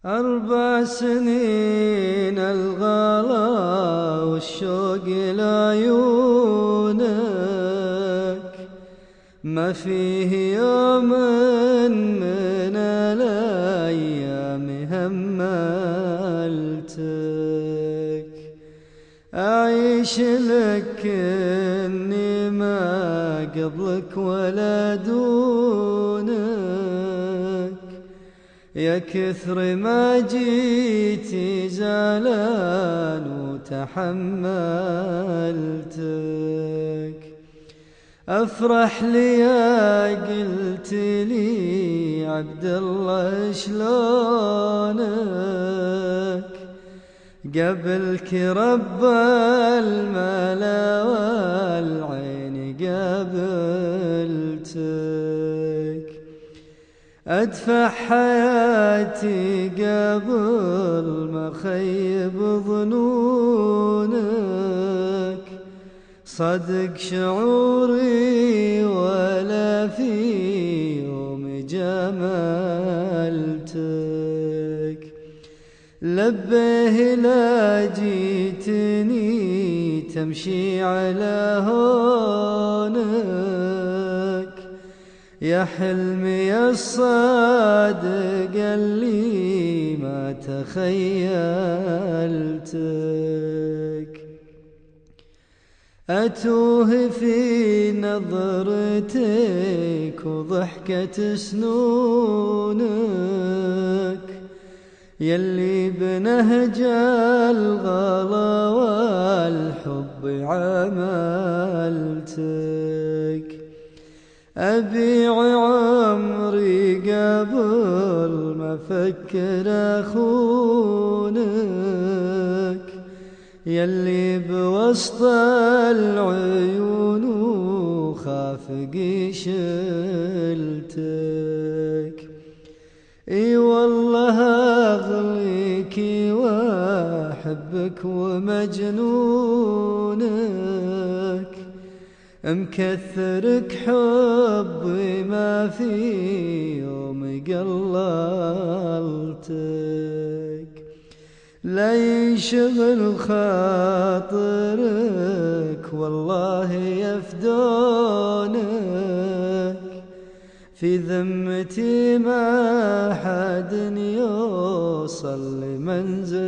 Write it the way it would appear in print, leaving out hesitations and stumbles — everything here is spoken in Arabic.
4 سنين الغلا والشوق لعيونك، ما فيه يوم من الأيام هملتك. أعيش لك إني ما قبلك ولا دونك، يا كثر ما جيتي زعلان وتحملتك. أفرح لي يا قلت لي عبد الله شلونك، قبلك رب الملا والعين قابلتك. أدفع حياتي قبل ما خيب ظنونك، صدق شعوري ولا في يوم جملتك. لبيه لا جيتني تمشي على هونك، يا حلمي الصادق اللي ما تخيلتك. أتوه في نظرتك وضحكة سنونك، يلي بنهج الغلا والحب عملتك. أبيع عمري قبل ما أفكر أخونك، يلي بوسط العيون وخافق شلتك. اي والله اغليك واحبك ومجنونك، مكثرك حبي ما في يوم قللتك. لا يشغل خاطرك والله يفدونك، في ذمتي ما حد يوصل لمنزلتك.